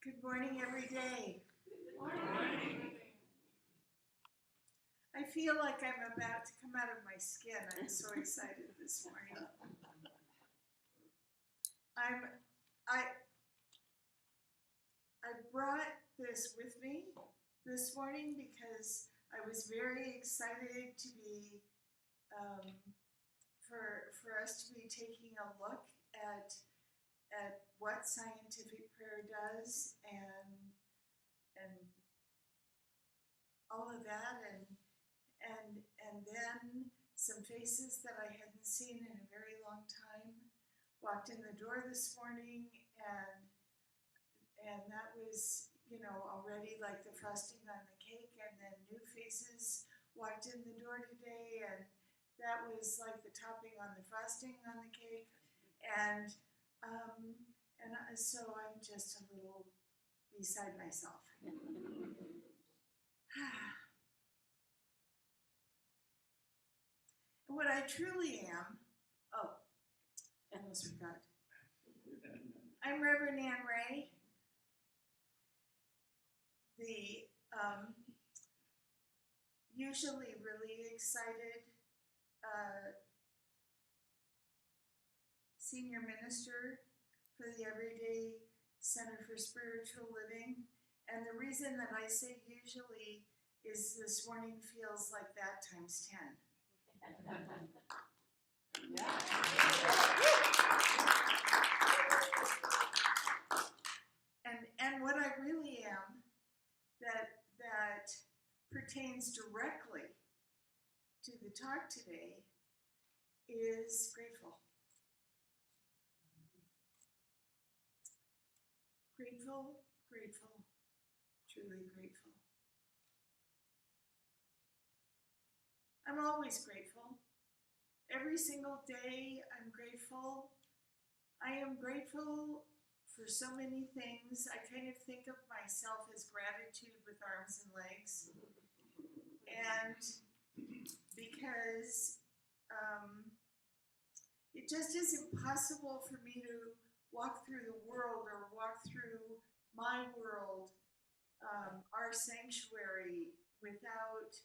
Good morning, every day. I feel like I'm about to come out of my skin. I'm so excited this morning. I brought this with me this morning because I was very excited to be for us to be taking a look at what scientific prayer does and all of that and then some faces that I hadn't seen in a very long time walked in the door this morning, and that was, already like the frosting on the cake, and then new faces walked in the door today, and that was like the topping on the frosting on the cake, and so I'm just a little beside myself. And what I truly am, I almost forgot. I'm Reverend Ann Ray, the usually really excited senior minister for the Everyday Center for Spiritual Living. And the reason that I say usually is this morning feels like that times 10. And what I really am that pertains directly to the talk today is grateful. Grateful, grateful, truly grateful. I'm always grateful. Every single day I'm grateful. I am grateful for so many things. I kind of think of myself as gratitude with arms and legs. And because it just is impossible for me to walk through the world or walk through my world, our sanctuary, without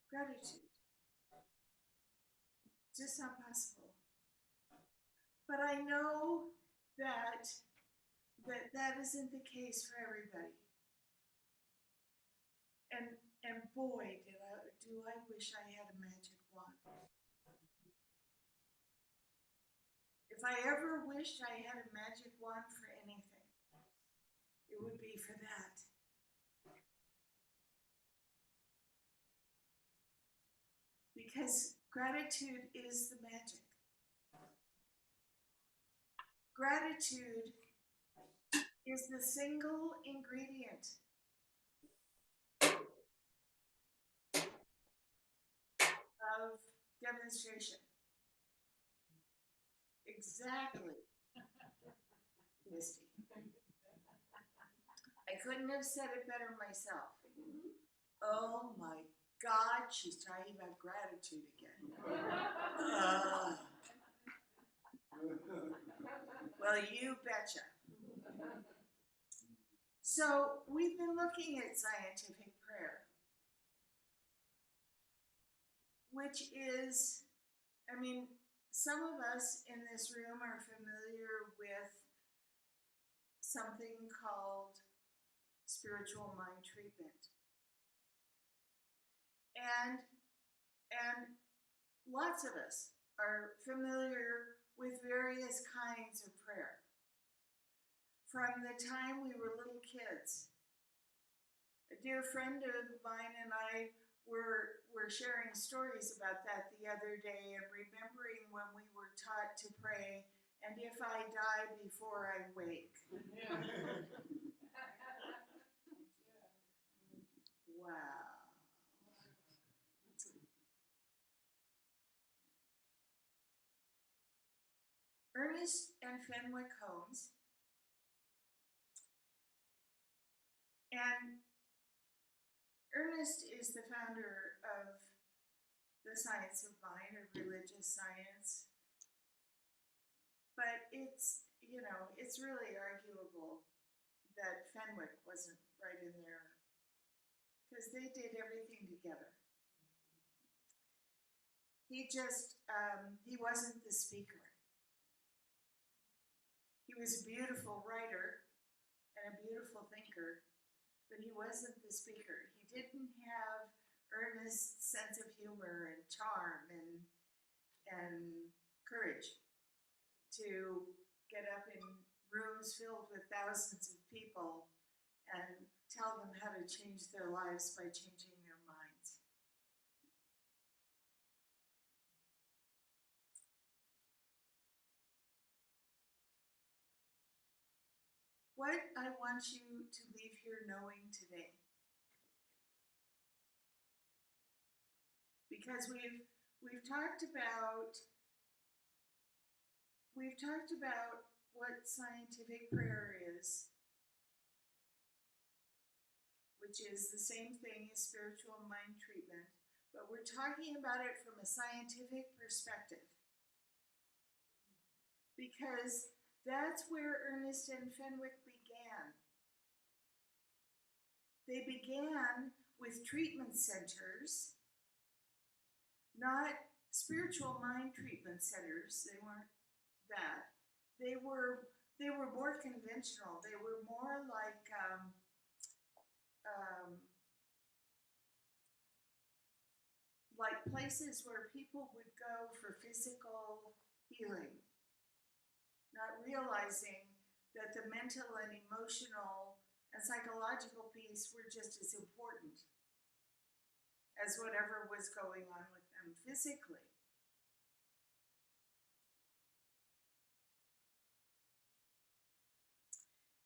gratitude. It's just not possible. But I know that isn't the case for everybody. And boy, do I wish I had a magic wand. If I ever wished I had a magic wand for anything, it would be for that. Because gratitude is the magic. Gratitude is the single ingredient of demonstration. Exactly, Misty. I couldn't have said it better myself. Oh my God, she's talking about gratitude again. Well, you betcha. So we've been looking at scientific prayer, which is, some of us in this room are familiar with something called spiritual mind treatment. And lots of us are familiar with various kinds of prayer. From the time we were little kids, a dear friend of mine and I were sharing stories about that the other day and remembering when we were taught to pray, and if I die before I wake. Wow. Ernest and Fenwick Holmes, and Ernest is the founder of the science of mind, or religious science, but it's really arguable that Fenwick wasn't right in there because they did everything together. He wasn't the speaker. He was a beautiful writer and a beautiful thinker, but he wasn't the speaker. He didn't have earnest sense of humor and charm and courage to get up in rooms filled with thousands of people and tell them how to change their lives by changing their minds. What I want you to leave here knowing today, because we've talked about what scientific prayer is, which is the same thing as spiritual mind treatment, but we're talking about it from a scientific perspective, because that's where Ernest and Fenwick began. They began with treatment centers, not spiritual mind treatment centers. They weren't that. They were more conventional. They were more like places where people would go for physical healing, not realizing that the mental and emotional and psychological piece were just as important as whatever was going on with them physically.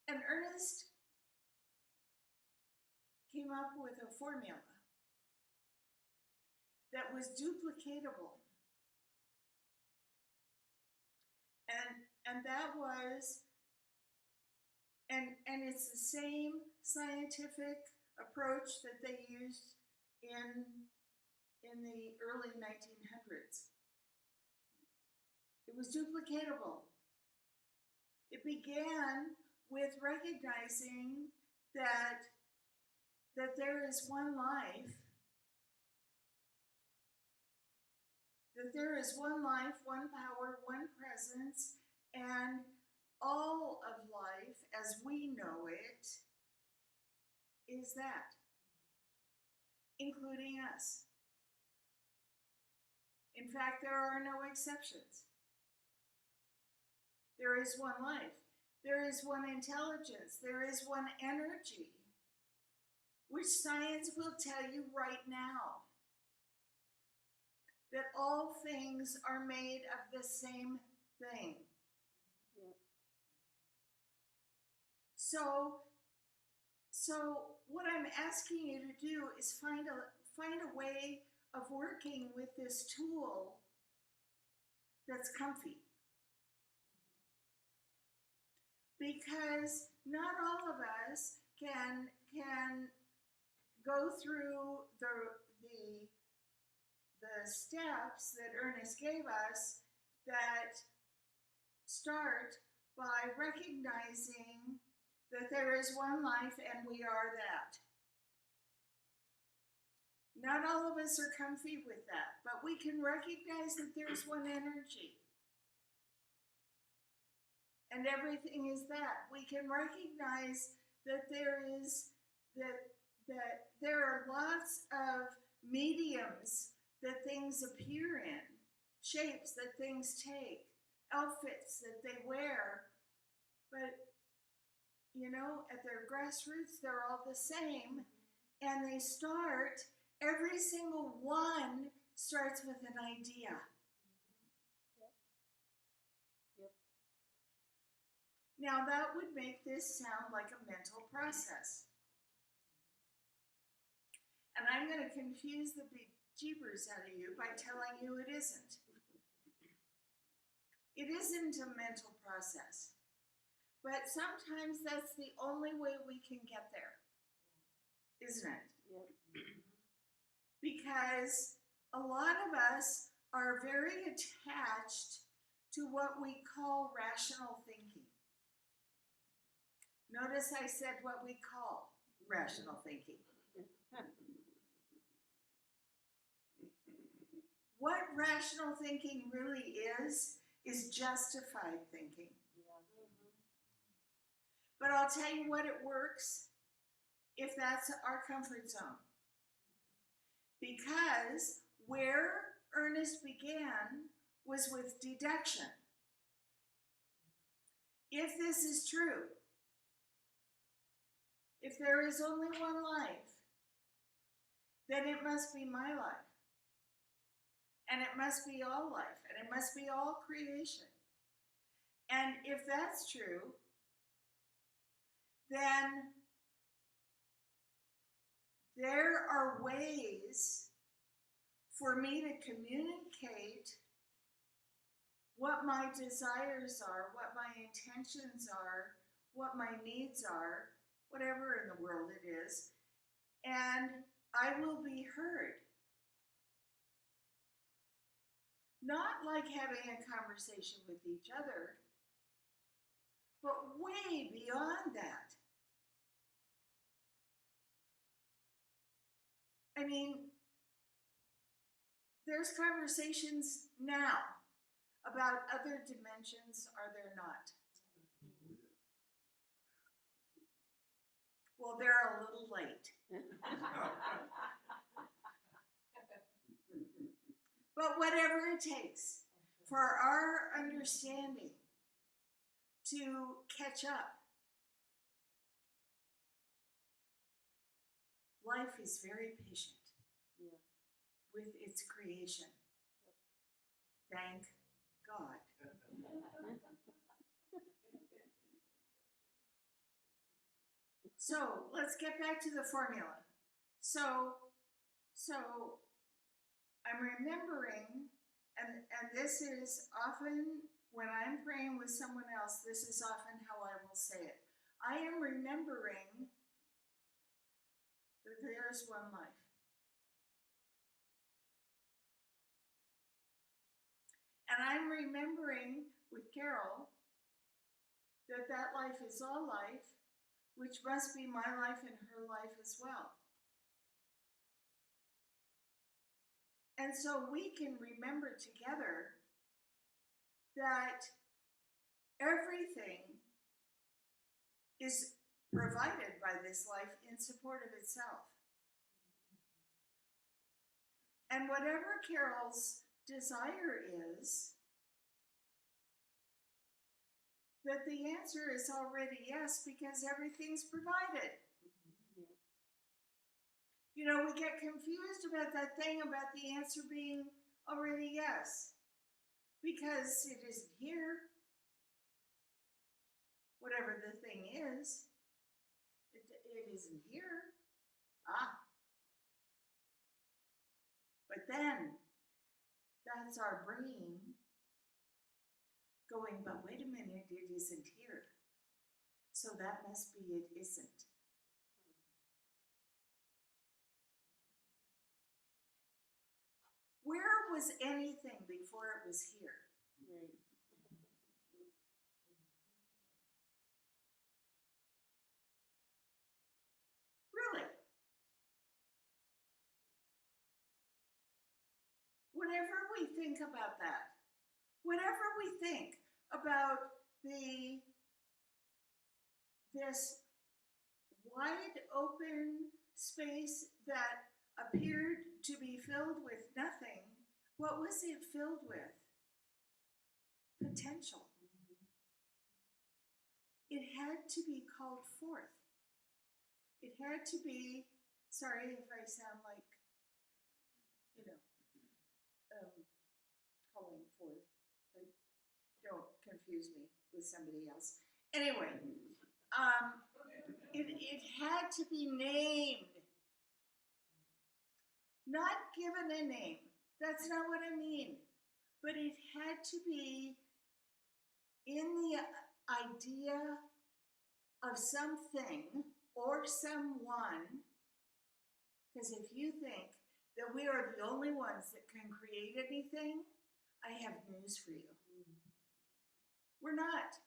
And Ernest came up with a formula that was duplicatable. And that was, and it's the same scientific approach that they used in the early 1900s. It was duplicatable. It began with recognizing that there is one life, one power, one presence, and all of life as we know it is that, including us. In fact, there are no exceptions. There is one life. There is one intelligence. There is one energy, which science will tell you right now that all things are made of the same thing. Yeah. So what I'm asking you to do is find a way of working with this tool that's comfy. Because not all of us can go through the steps that Ernest gave us that start by recognizing that there is one life and we are that. Not all of us are comfy with that, but we can recognize that there's one energy. And everything is that. We can recognize that there are lots of mediums that things appear in, shapes that things take, outfits that they wear, but at their grassroots, they're all the same, and every single one starts with an idea. Yep. Now that would make this sound like a mental process. And I'm going to confuse the bejeebers out of you by telling you it isn't. It isn't a mental process. But sometimes that's the only way we can get there, isn't it? Yep. Because a lot of us are very attached to what we call rational thinking. Notice I said what we call rational thinking. What rational thinking really is justified thinking. But I'll tell you what, it works if that's our comfort zone. Because where Ernest began was with deduction. If this is true, if there is only one life, then it must be my life. And it must be all life. And it must be all creation. And if that's true, then there are ways for me to communicate what my desires are, what my intentions are, what my needs are, whatever in the world it is, and I will be heard. Not like having a conversation with each other, but way beyond that. I mean, there's conversations now about other dimensions, are there not? Well, they're a little late. But whatever it takes for our understanding to catch up. Life is very patient with its creation. Thank God. So let's get back to the formula. So I'm remembering, and this is often when I'm praying with someone else, this is often how I will say it. I am remembering that there's one life. And I'm remembering with Carol that that life is all life, which must be my life and her life as well. And so we can remember together that everything is provided by this life in support of itself. And whatever Carol's desire is, that the answer is already yes, because everything's provided. You know, we get confused about that thing about the answer being already yes, because it isn't here. Whatever the thing is, it isn't here. But then, that's our brain going, but wait a minute, it isn't here. So that must be it isn't. Where was anything before it was here? Right. Really? Whenever we think about that, whenever we think about this wide open space that appeared to be filled with nothing, what was it filled with? Potential. It had to be called forth. It had to be, sorry if I sound like, calling forth, but don't confuse me with somebody else. Anyway, it had to be named, not given a name. That's not what I mean. But it had to be in the idea of something or someone, because if you think that we are the only ones that can create anything, I have news for you. We're not.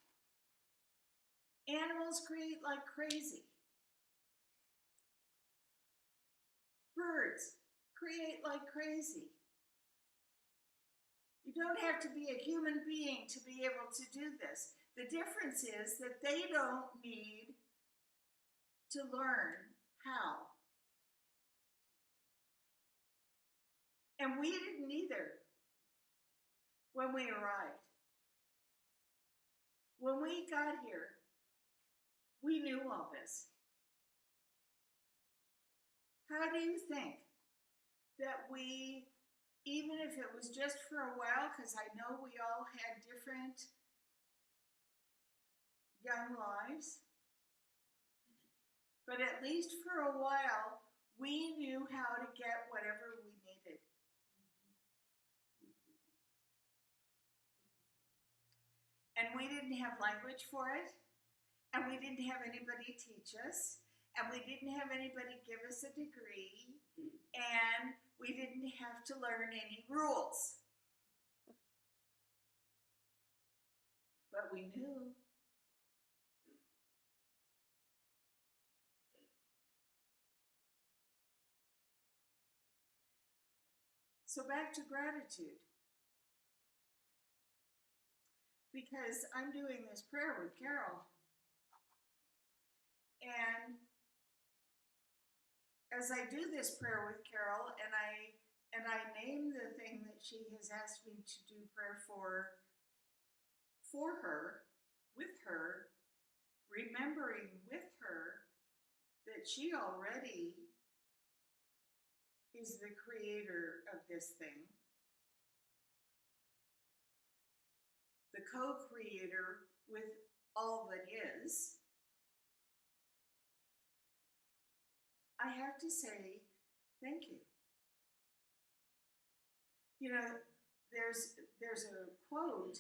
Animals create like crazy. Birds create like crazy. You don't have to be a human being to be able to do this. The difference is that they don't need to learn how. And we didn't either when we arrived. When we got here, we knew all this. How do you think that we, even if it was just for a while, because I know we all had different young lives, but at least for a while, we knew how to get whatever we needed. And we didn't have language for it, and we didn't have anybody teach us, and we didn't have anybody give us a degree, and we didn't have to learn any rules. But we knew. So back to gratitude. Because I'm doing this prayer with Carol. And as I do this prayer with Carol and I name the thing that she has asked me to do prayer for her, with her, remembering with her that she already is the creator of this thing, the co-creator with all that is, I have to say thank you. You know, there's a quote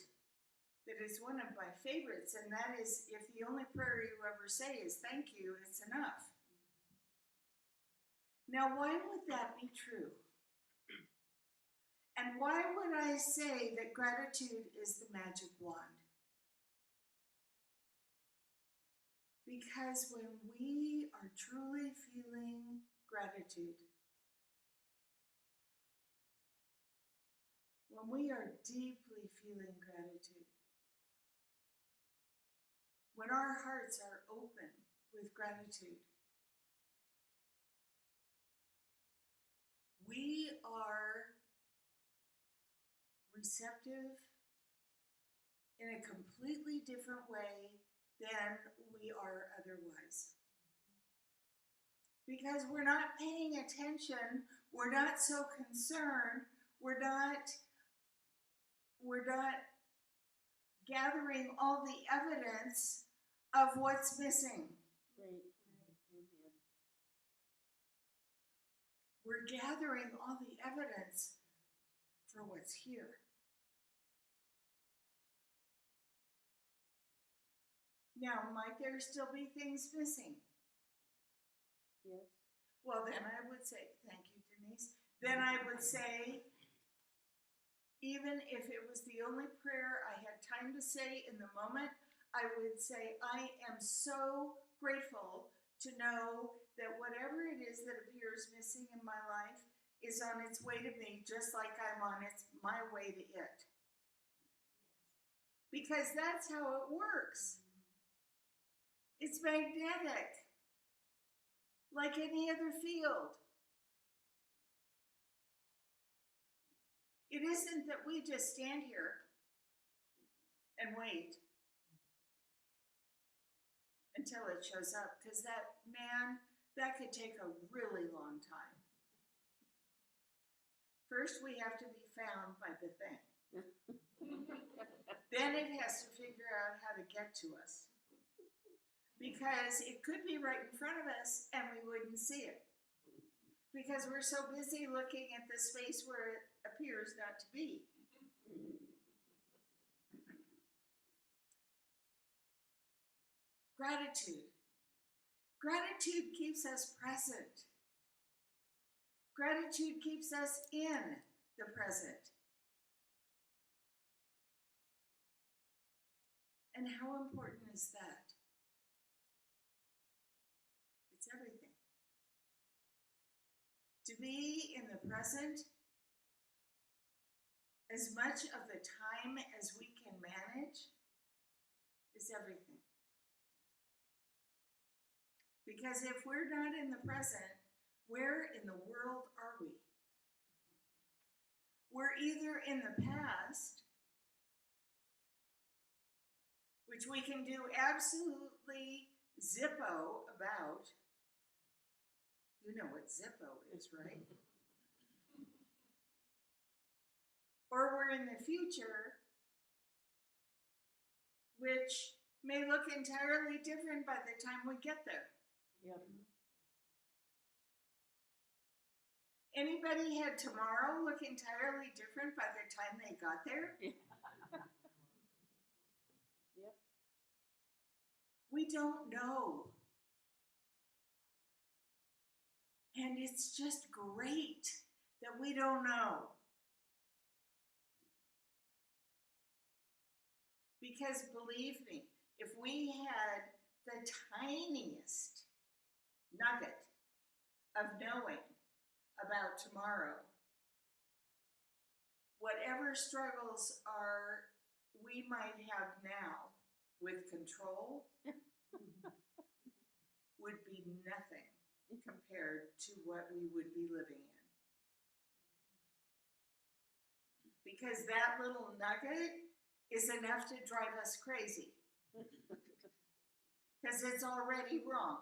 that is one of my favorites, and that is, if the only prayer you ever say is thank you, it's enough. Now, why would that be true? And why would I say that gratitude is the magic wand? Because when we are truly feeling gratitude, when we are deeply feeling gratitude, when our hearts are open with gratitude, we are receptive in a completely different way than we are otherwise. Because we're not paying attention, we're not so concerned, we're not gathering all the evidence of what's missing. Right. Amen. We're gathering all the evidence for what's here. Now, might there still be things missing? Yes. Well, then I would say, thank you, Denise. Then I would say, even if it was the only prayer I had time to say in the moment, I would say, I am so grateful to know that whatever it is that appears missing in my life is on its way to me, just like I'm on my way to it. Because that's how it works. It's magnetic, like any other field. It isn't that we just stand here and wait until it shows up, because that could take a really long time. First, we have to be found by the thing. Then it has to figure out how to get to us. Because it could be right in front of us and we wouldn't see it. Because we're so busy looking at the space where it appears not to be. Gratitude. Gratitude keeps us present. Gratitude keeps us in the present. And how important is that? be in the present as much of the time as we can manage is everything. Because if we're not in the present, where in the world are we? We're either in the past, which we can do absolutely zippo about. You know what zippo is, right? Or we're in the future, which may look entirely different by the time we get there. Yep. Anybody had tomorrow look entirely different by the time they got there? Yep. We don't know. And it's just great that we don't know. Because believe me, if we had the tiniest nugget of knowing about tomorrow, whatever struggles we might have now with control would be nothing compared to what we would be living in. Because that little nugget is enough to drive us crazy. Because it's already wrong.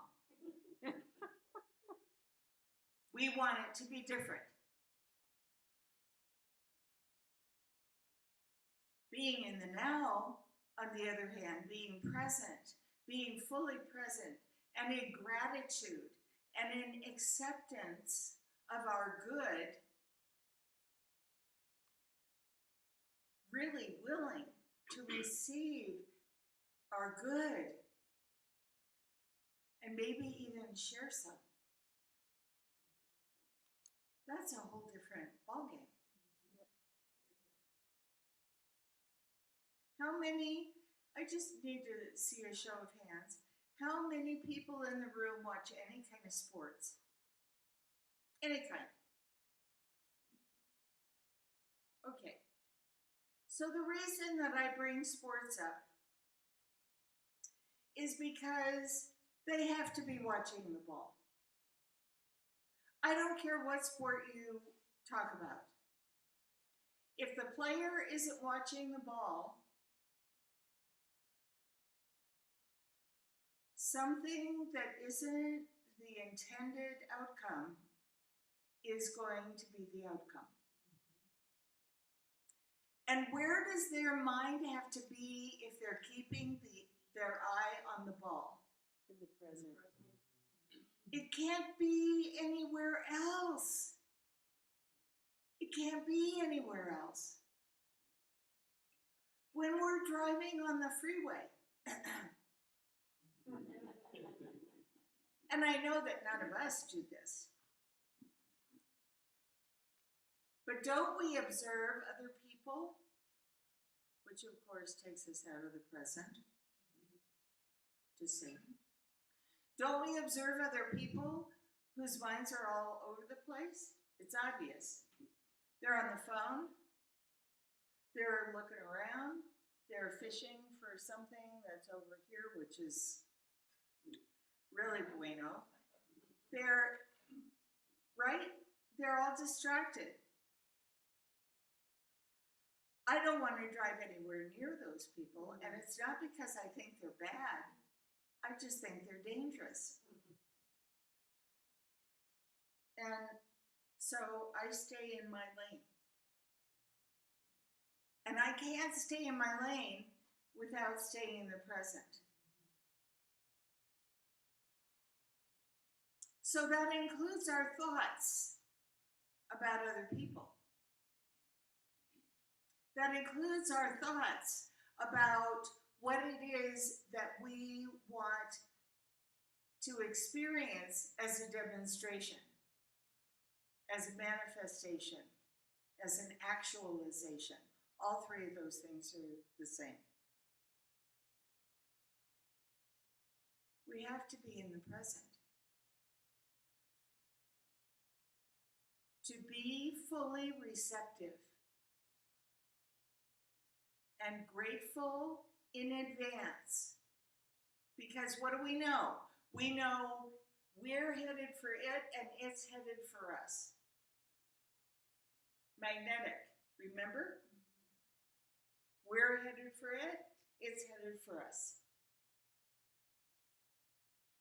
We want it to be different. Being in the now, on the other hand, being present, being fully present, and in gratitude and in acceptance of our good, really willing to receive our good and maybe even share some. That's a whole different ballgame. How many, I just need to see a show of hands, how many people in the room watch any kind of sports? Any kind. Okay. So the reason that I bring sports up is because they have to be watching the ball. I don't care what sport you talk about. If the player isn't watching the ball, something that isn't the intended outcome is going to be the outcome. And where does their mind have to be if they're keeping their eye on the ball? In the present. It can't be anywhere else. It can't be anywhere else. When we're driving on the freeway, and I know that none of us do this, but don't we observe other people? Which of course takes us out of the present. Just saying. Don't we observe other people whose minds are all over the place? It's obvious. They're on the phone. They're looking around. They're fishing for something that's over here, which is really bueno. They're all distracted. I don't want to drive anywhere near those people, and it's not because I think they're bad. I just think they're dangerous. And so I stay in my lane. And I can't stay in my lane without staying in the present. So that includes our thoughts about other people. That includes our thoughts about what it is that we want to experience as a demonstration, as a manifestation, as an actualization. All three of those things are the same. We have to be in the present. to be fully receptive and grateful in advance. Because what do we know? We know we're headed for it and it's headed for us. Magnetic, remember? We're headed for it, it's headed for us.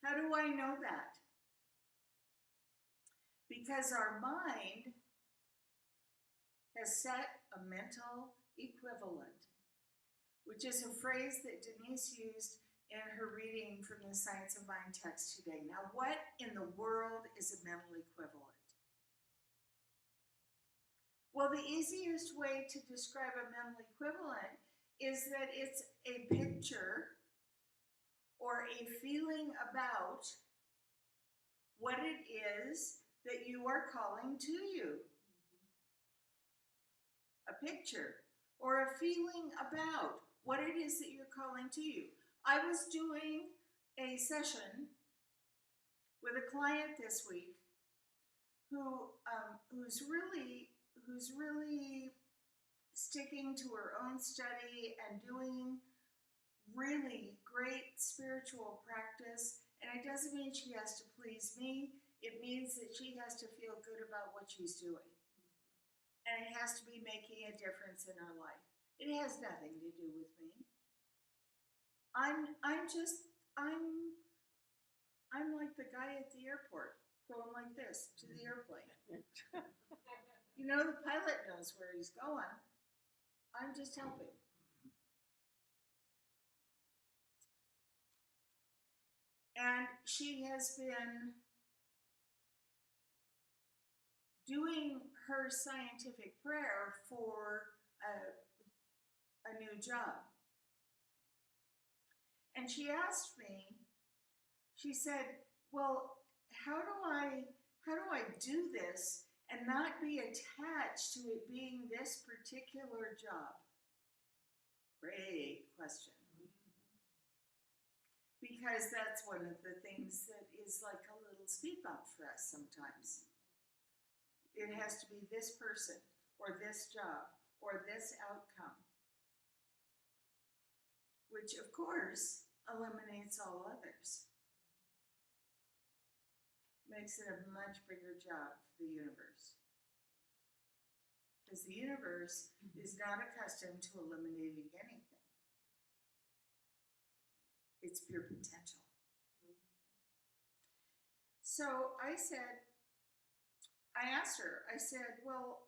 How do I know that? Because our mind has set a mental equivalent, which is a phrase that Denise used in her reading from the Science of Mind text today. Now, what in the world is a mental equivalent? Well, the easiest way to describe a mental equivalent is that it's a picture or a feeling about what it is that you are calling to you. A picture or a feeling about what it is that you're calling to you. I was doing a session with a client this week who's really sticking to her own study and doing really great spiritual practice. And it doesn't mean she has to please me. It means that she has to feel good about what she's doing. And it has to be making a difference in her life. It has nothing to do with me. I'm like the guy at the airport going like this to the airplane. You know, the pilot knows where he's going. I'm just helping. And she has been doing her scientific prayer for a new job. And she asked me, she said, well, how do I do this and not be attached to it being this particular job? Great question. Because that's one of the things that is like a little speed bump for us sometimes. It has to be this person or this job or this outcome, which of course eliminates all others. Makes it a much bigger job for the universe. Because the universe is not accustomed to eliminating anything. It's pure potential. So I asked her, I said, well,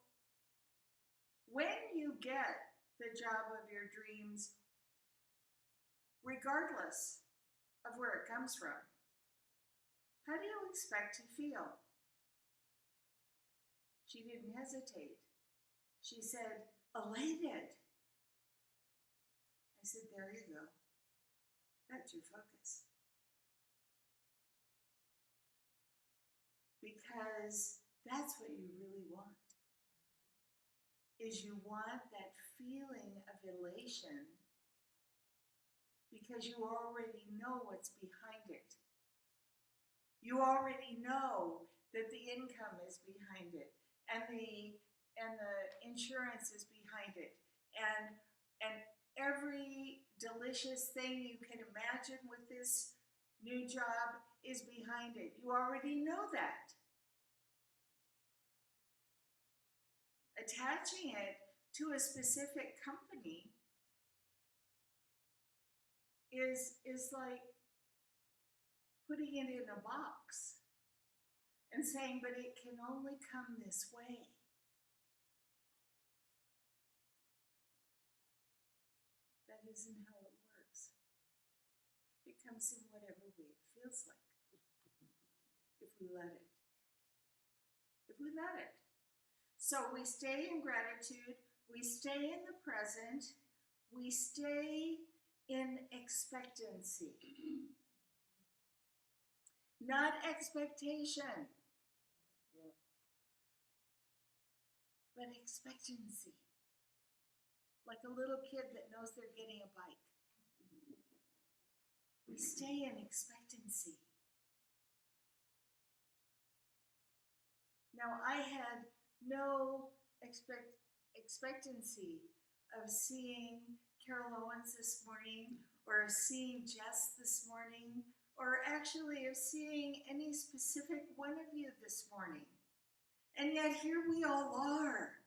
when you get the job of your dreams, regardless of where it comes from, how do you expect to feel? She didn't hesitate. She said, elated. I said, there you go. That's your focus. Because that's what you really want. Is you want that feeling of elation because you already know what's behind it. You already know that the income is behind it and the insurance is behind it and every delicious thing you can imagine with this new job is behind it. You already know that. Attaching it to a specific company is like putting it in a box and saying, but it can only come this way. That isn't how it works. It comes in whatever way it feels like. If we let it. If we let it. So we stay in gratitude, we stay in the present, we stay in expectancy. Not expectation, Yeah. but expectancy. Like a little kid that knows they're getting a bike. We stay in expectancy. Now, I had no expectancy of seeing Carol Owens this morning, or of seeing Jess this morning, or actually of seeing any specific one of you this morning. And yet here we all are.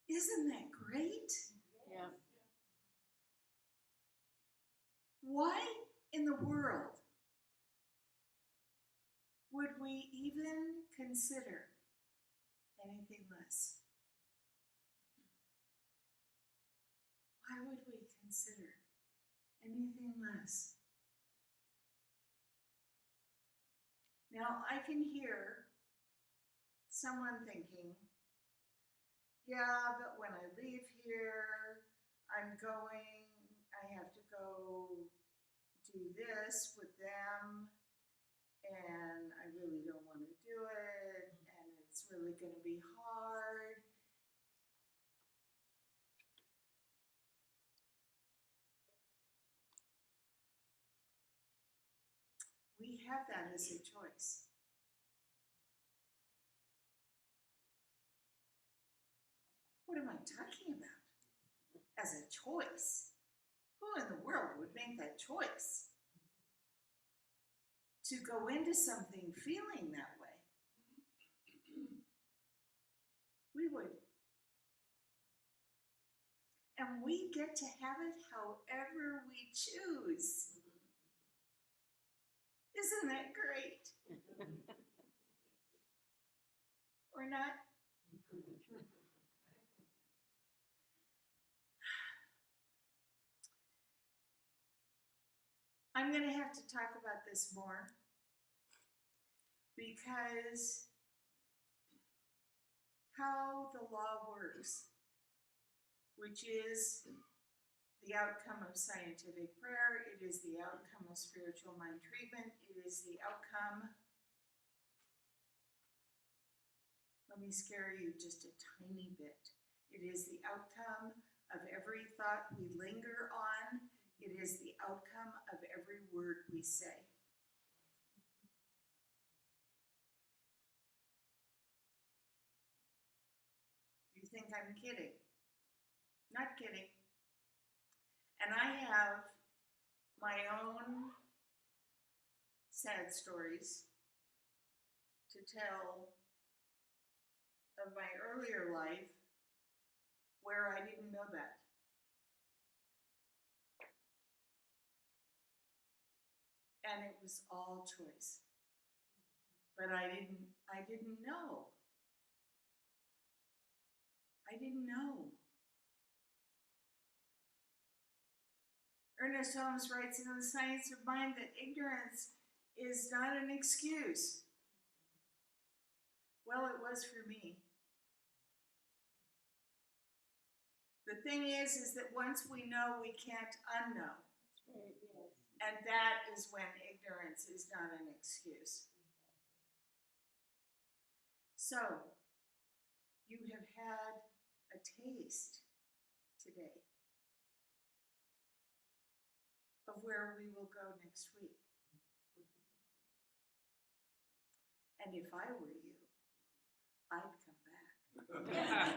Isn't that great? Yeah. Why in the world would we even consider anything less? Why would we consider anything less? Now, I can hear someone thinking, yeah, but when I leave here, I have to go do this with them, and I really don't want to do it, and it's really going to be hard. We have that as a choice. What am I talking about? As a choice? Who in the world would make that choice? To go into something feeling that way? We would. And we get to have it however we choose. Isn't that great? Or not? I'm going to have to talk about this more, because how the law works, which is the outcome of scientific prayer, it is the outcome of spiritual mind treatment, it is the outcome, let me scare you just a tiny bit, it is the outcome of every thought we linger on, it is the outcome of every word we say. You think I'm kidding? Not kidding. And I have my own sad stories to tell of my earlier life where I didn't know that. And it was all choice. But I didn't know. I didn't know. Ernest Holmes writes in The Science of Mind that ignorance is not an excuse. Well, it was for me. The thing is that once we know, we can't unknow. That's right, yes. And that is when ignorance is not an excuse. So, you have had a taste today of where we will go next week. And if I were you, I'd come back.